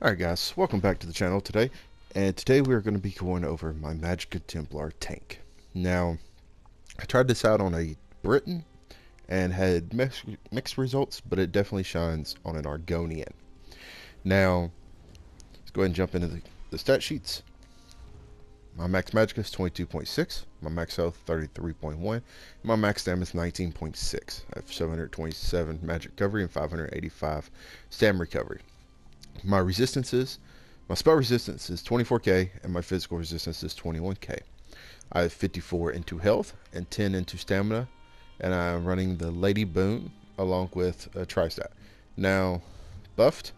Alright guys, welcome back to the channel today, and today we're going to be going over my Magica Templar tank. Now, I tried this out on a Briton and had mixed results, but it definitely shines on an Argonian. Now, let's go ahead and jump into the stat sheets. My max Magica is 22.6, my max health 33.1, and my max damage is 19.6. I have 727 magic recovery and 585 stam recovery. My spell resistance is 24k, and my physical resistance is 21k. I have 54 into health and 10 into stamina, and I'm running the Lady Boon along with a Tri-Stat. Now, buffed,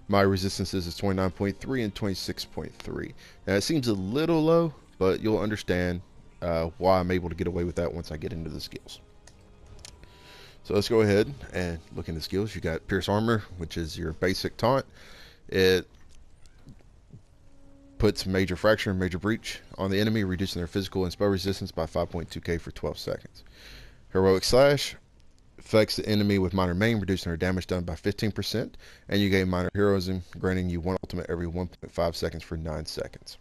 my resistances is 29.3 and 26.3. Now, it seems a little low, but you'll understand why I'm able to get away with that once I get into the skills. So let's go ahead and look into skills. You got Pierce Armor, which is your basic taunt. It puts Major Fracture and Major Breach on the enemy, reducing their physical and spell resistance by 5.2k for 12 seconds. Heroic Slash affects the enemy with Minor Maim, reducing their damage done by 15%, and you gain Minor Heroism, granting you one ultimate every 1.5 seconds for 9 seconds.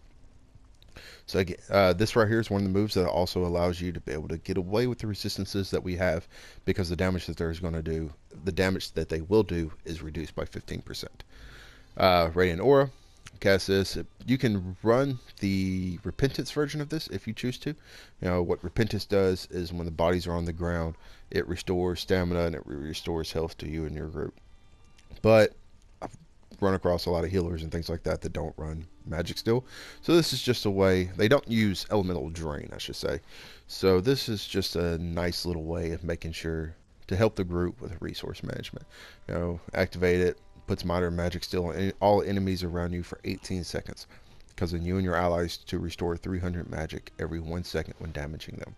So again, this right here is one of the moves that also allows you to be able to get away with the resistances that we have, because the damage that there's going to do, the damage that they will do, is reduced by 15%. Radiant Aura, cast this. You can run the Repentance version of this if you choose to. You know what Repentance does is when the bodies are on the ground, it restores stamina and it restores health to you and your group. But I've run across a lot of healers and things like that that don't run magic still, so this is just a way. They don't use elemental drain, I should say, so this is just a nice little way of making sure to help the group with resource management. You know, activate it, puts minor magic still on all enemies around you for 18 seconds, causing you and your allies to restore 300 magic every 1 second when damaging them.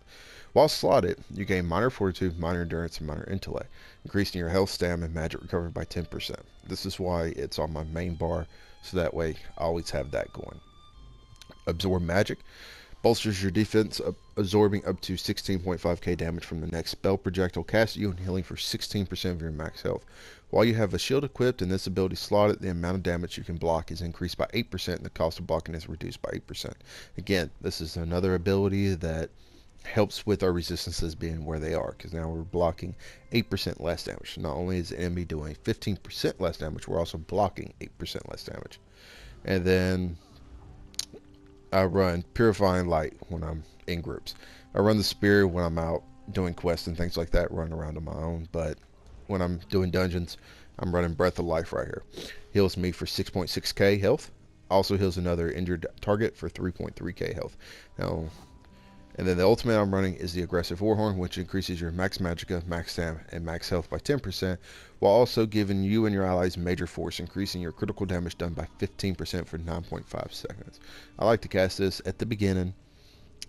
While slotted, you gain minor fortitude, minor endurance, and minor intellect, increasing your health, stamina, and magic recovery by 10%. This is why it's on my main bar, so that way I always have that going. Absorb magic bolsters your defense, absorbing up to 16.5k damage from the next spell projectile cast at you and healing for 16% of your max health. While you have a shield equipped and this ability slotted, the amount of damage you can block is increased by 8% and the cost of blocking is reduced by 8%. Again, this is another ability that helps with our resistances being where they are, because now we're blocking 8% less damage. Not only is the enemy doing 15% less damage, we're also blocking 8% less damage. And then I run Purifying Light when I'm in groups. I run the Spear when I'm out doing quests and things like that, running around on my own. But when I'm doing dungeons, I'm running Breath of Life right here. Heals me for 6.6k health. Also heals another injured target for 3.3k health. Now, and then the ultimate I'm running is the Aggressive Warhorn, which increases your max Magica, max stam, and max health by 10%, while also giving you and your allies major force, increasing your critical damage done by 15% for 9.5 seconds. I like to cast this at the beginning.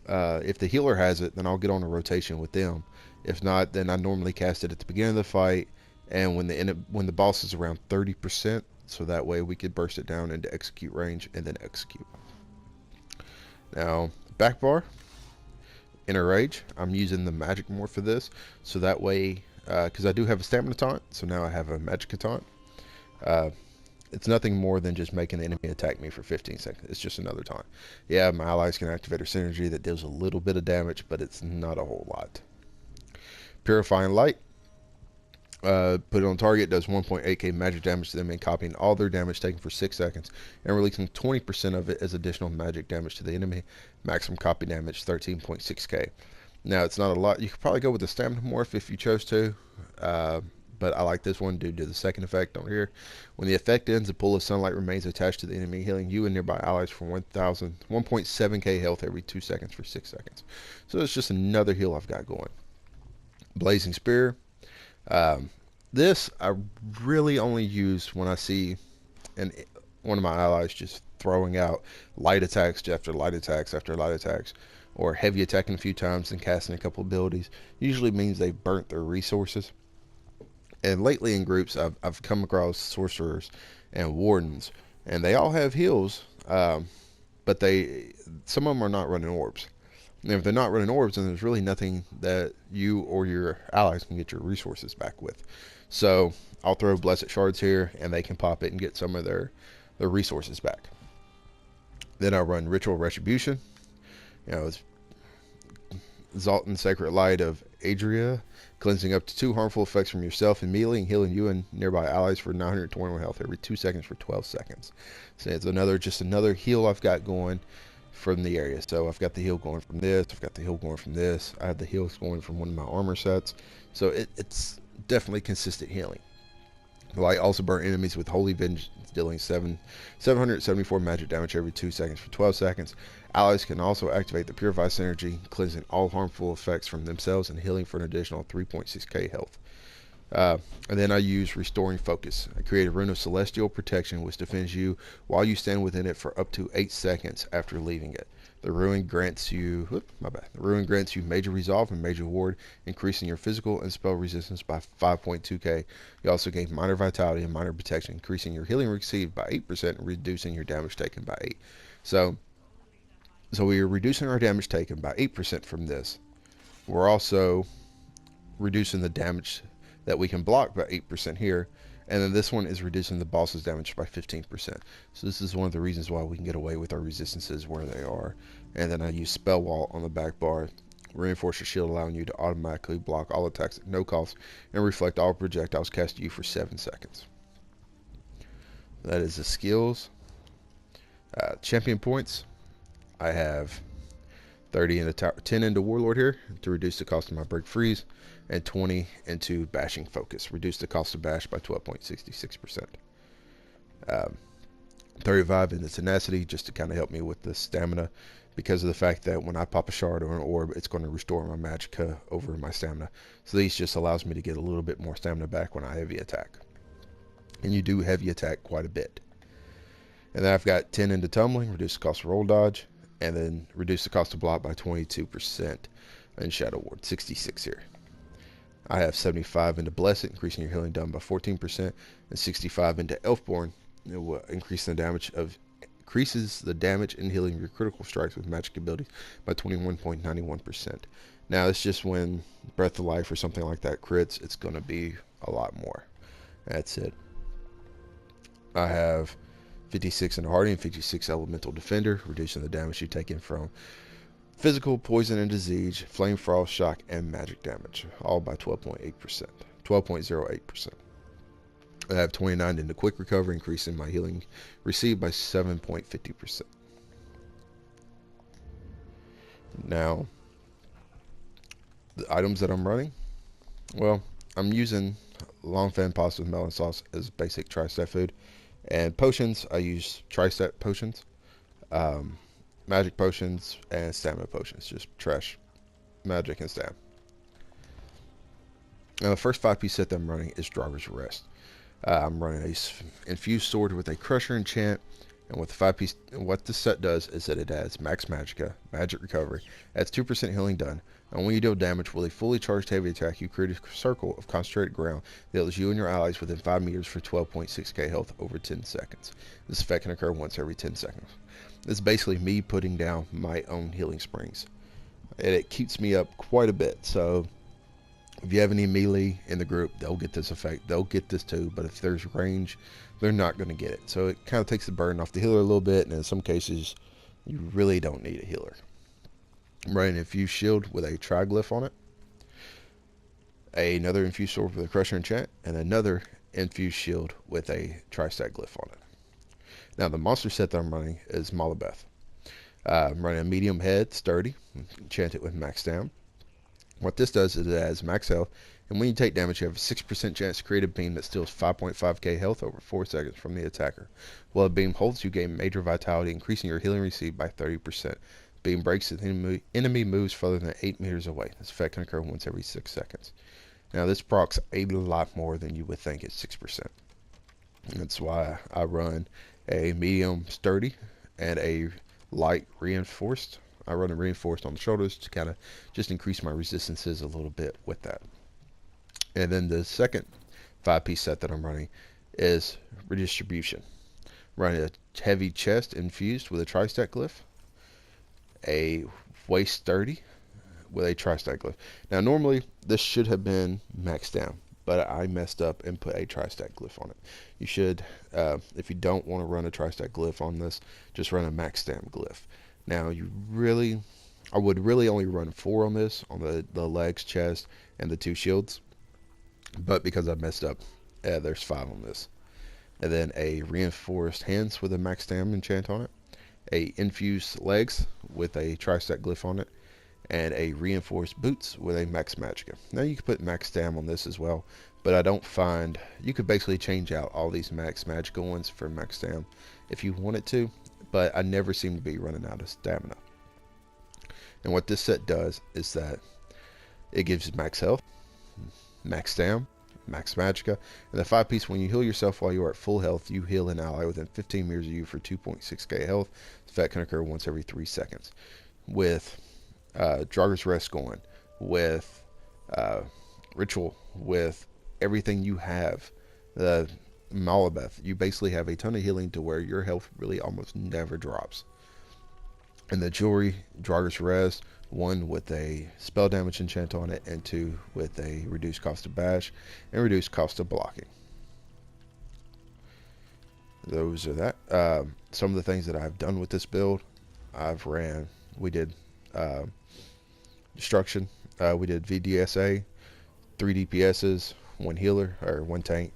If the healer has it, then I'll get on a rotation with them. If not, then I normally cast it at the beginning of the fight, and when the boss is around 30%, so that way we could burst it down into execute range and then execute. Now, back bar. Inner Rage, I'm using the magic more for this, so that way, because I do have a stamina taunt, so now I have a magic taunt. It's nothing more than just making the enemy attack me for 15 seconds. It's just another taunt. Yeah, my allies can activate a synergy that deals a little bit of damage, but it's not a whole lot. Purifying Light, put it on target, does 1.8k magic damage to them, and copying all their damage taken for 6 seconds, and releasing 20% of it as additional magic damage to the enemy. Maximum copy damage 13.6k. Now, it's not a lot. You could probably go with the stamina morph if you chose to, but I like this one due to the second effect on here. When the effect ends, a pool of sunlight remains attached to the enemy, healing you and nearby allies for 1.7k health every 2 seconds for 6 seconds. So it's just another heal I've got going. Blazing Spear. This I really only use when I see one of my allies just throwing out light attacks after light attacks after light attacks, or heavy attacking a few times and casting a couple abilities. Usually means they've burnt their resources. And lately in groups, I've come across sorcerers and wardens, and they all have heals, but some of them are not running orbs. And if they're not running orbs, then there's really nothing that you or your allies can get your resources back with. So I'll throw Blessed Shards here, and they can pop it and get some of their resources back. Then I'll run Ritual Retribution. It's Zoltan Sacred Light of Adria, cleansing up to 2 harmful effects from yourself immediately and healing you and nearby allies for 921 health every 2 seconds for 12 seconds. So it's another heal I've got going from the area. So I've got the heal going from this, I've got the heal going from this, I have the heals going from one of my armor sets. So it's definitely consistent healing. The light also burn enemies with Holy Vengeance, dealing 774 magic damage every 2 seconds for 12 seconds. Allies can also activate the Purify Synergy, cleansing all harmful effects from themselves and healing for an additional 3.6k health. And then I use Restoring Focus. I create a Rune of Celestial Protection which defends you while you stand within it for up to 8 seconds after leaving it. The rune grants you Major Resolve and Major Ward, increasing your physical and spell resistance by 5.2k. You also gain Minor Vitality and Minor Protection, increasing your healing received by 8% and reducing your damage taken by 8. So we are reducing our damage taken by 8% from this. We're also reducing the damage that we can block by 8% here. And then this one is reducing the boss's damage by 15%. So this is one of the reasons why we can get away with our resistances where they are. And then I use Spell Wall on the back bar. Reinforce your shield, allowing you to automatically block all attacks at no cost and reflect all projectiles cast to you for 7 seconds. That is the skills. Champion points. I have 30 into tower, 10 into Warlord here to reduce the cost of my Break Freeze, and 20 into Bashing Focus, reduce the cost of Bash by 12.66%. 35 into Tenacity, just to kind of help me with the stamina, because of the fact that when I pop a shard or an orb, it's going to restore my magicka over my stamina. So these just allows me to get a little bit more stamina back when I heavy attack. And you do heavy attack quite a bit. And then I've got 10 into Tumbling, reduce the cost of roll dodge, and then reduce the cost of block by 22%, and Shadow Ward 66 here. I have 75 into Blessed, increasing your healing done by 14%, and 65 into Elfborn, it will increase the damage increases the damage and healing of your critical strikes with magic abilities by 21.91%. Now it's just when Breath of Life or something like that crits, it's going to be a lot more. That's it. I have 56 into Hardy and 56 Elemental Defender, reducing the damage you take in from physical, poison and disease, flame, frost, shock, and magic damage, all by 12.08%. I have 29 into Quick Recovery, increasing my healing received by 7.50%. Now, the items that I'm running, well, I'm using Long Fan Pasta with melon sauce as basic tri-stat food, and potions, I use tri-stat potions, magic potions, and stamina potions, just trash magic and stam. Now the first 5-piece set that I'm running is Driver's Arrest. I'm running a infused sword with a crusher enchant, and with the 5-piece, what this set does is that it adds max magicka, magic recovery, adds 2% healing done, and when you deal damage with a fully charged heavy attack, you create a circle of concentrated ground that heals you and your allies within 5 meters for 12.6k health over 10 seconds. This effect can occur once every 10 seconds. This is basically me putting down my own healing springs, and it keeps me up quite a bit. So if you have any melee in the group, they'll get this effect. They'll get this too, but if there's range, they're not going to get it. So it kind of takes the burden off the healer a little bit, and in some cases, you really don't need a healer. I'm running an infused shield with a triglyph on it, another infused sword with a crusher enchant, and another infused shield with a tri-stat glyph on it. Now the monster set that I'm running is Malabeth. I'm running a medium head, sturdy, enchant it with max stam. What this does is it adds max health, and when you take damage, you have a 6% chance to create a beam that steals 5.5k health over 4 seconds from the attacker. While a beam holds, you gain major vitality, increasing your healing received by 30%. Beam breaks if the enemy moves further than 8 meters away. This effect can occur once every 6 seconds. Now this procs a lot more than you would think at 6%. That's why I run a medium sturdy and a light reinforced. I run a reinforced on the shoulders to kind of just increase my resistances a little bit with that. And then the second 5-piece set that I'm running is Redistribution. I'm running a heavy chest infused with a tri-stat glyph, a waist 30 with a tri-stack glyph. Now normally this should have been maxed down, but I messed up and put a tri-stack glyph on it. You should, if you don't want to run a tri-stack glyph on this, just run a maxed down glyph. Now I would really only run 4 on this, on the legs, chest, and the 2 shields, but because I messed up, there's 5 on this. And then a reinforced hands with a max stam enchant on it, a infused legs with a tri-stack glyph on it, and a reinforced boots with a max magicka. Now you could put max stam on this as well, but I don't find, you could basically change out all these max magicka ones for max stam if you wanted to, but I never seem to be running out of stamina. And what this set does is that it gives max health, max stam, max magicka, and the 5-piece. When you heal yourself while you are at full health, you heal an ally within 15 meters of you for 2.6k health. This effect can occur once every 3 seconds. With Draugr's Rest going, with Ritual, with everything you have, the Malabeth, you basically have a ton of healing to where your health really almost never drops. And the jewelry, Draugr's Rest, 1 with a spell damage enchant on it, and 2 with a reduced cost of bash and reduced cost of blocking. Those are that. Some of the things that I've done with this build, we did destruction, we did VDSA, 3 DPSs, 1 healer, or 1 tank.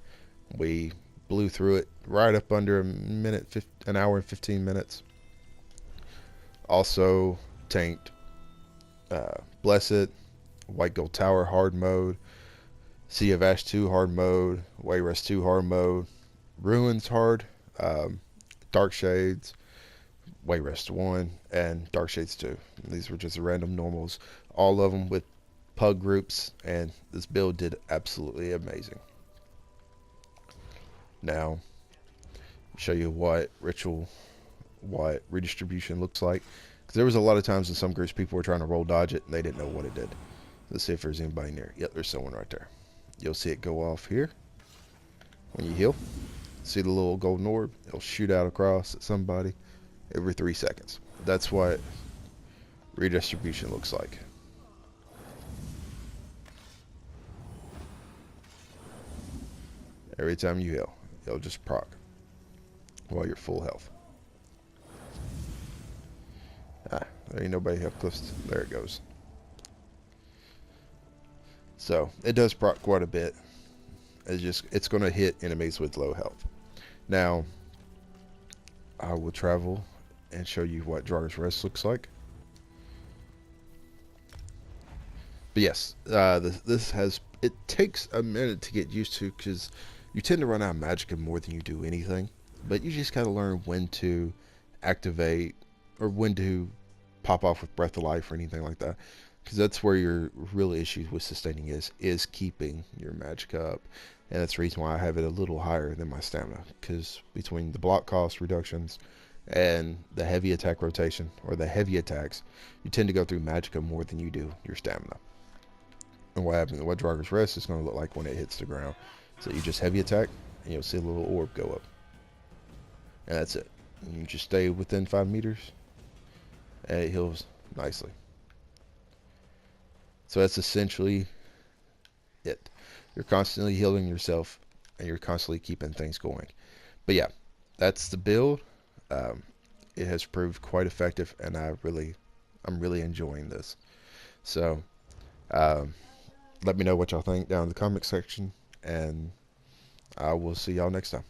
We blew through it right up under an hour and 15 minutes. Also tanked Blessed, White Gold Tower hard mode, Sea of Ash 2 hard mode, Wayrest 2 hard mode, Ruins hard, Dark Shades, Wayrest 1, and Dark Shades 2. These were just random normals, all of them with pug groups, and this build did absolutely amazing. Now, I'll show you what redistribution looks like. Because there was a lot of times in some groups people were trying to roll dodge it and they didn't know what it did. Let's see if there's anybody near. Yep, there's someone right there. You'll see it go off here when you heal. See the little golden orb? It'll shoot out across at somebody every 3 seconds. That's what redistribution looks like. Every time you heal, it'll just proc while you're full health. There ain't nobody up close. There it goes. So it does proc quite a bit. It's going to hit enemies with low health. Now I will travel and show you what Draugr's Rest looks like. But yes, it takes a minute to get used to, because you tend to run out of magicka more than you do anything. But you just got to learn when to activate or when to pop off with Breath of Life or anything like that, because that's where your real issues with sustaining is keeping your magicka up. And that's the reason why I have it a little higher than my stamina, because between the block cost reductions and the heavy attack rotation, or the heavy attacks, you tend to go through magicka more than you do your stamina. And what Draugr's Rest is going to look like when it hits the ground. So you just heavy attack and you'll see a little orb go up, and that's it. And you just stay within 5 meters and it heals nicely. So that's essentially it. You're constantly healing yourself and you're constantly keeping things going. But yeah, that's the build. It has proved quite effective, and I'm really enjoying this. So let me know what y'all think down in the comment section, and I will see y'all next time.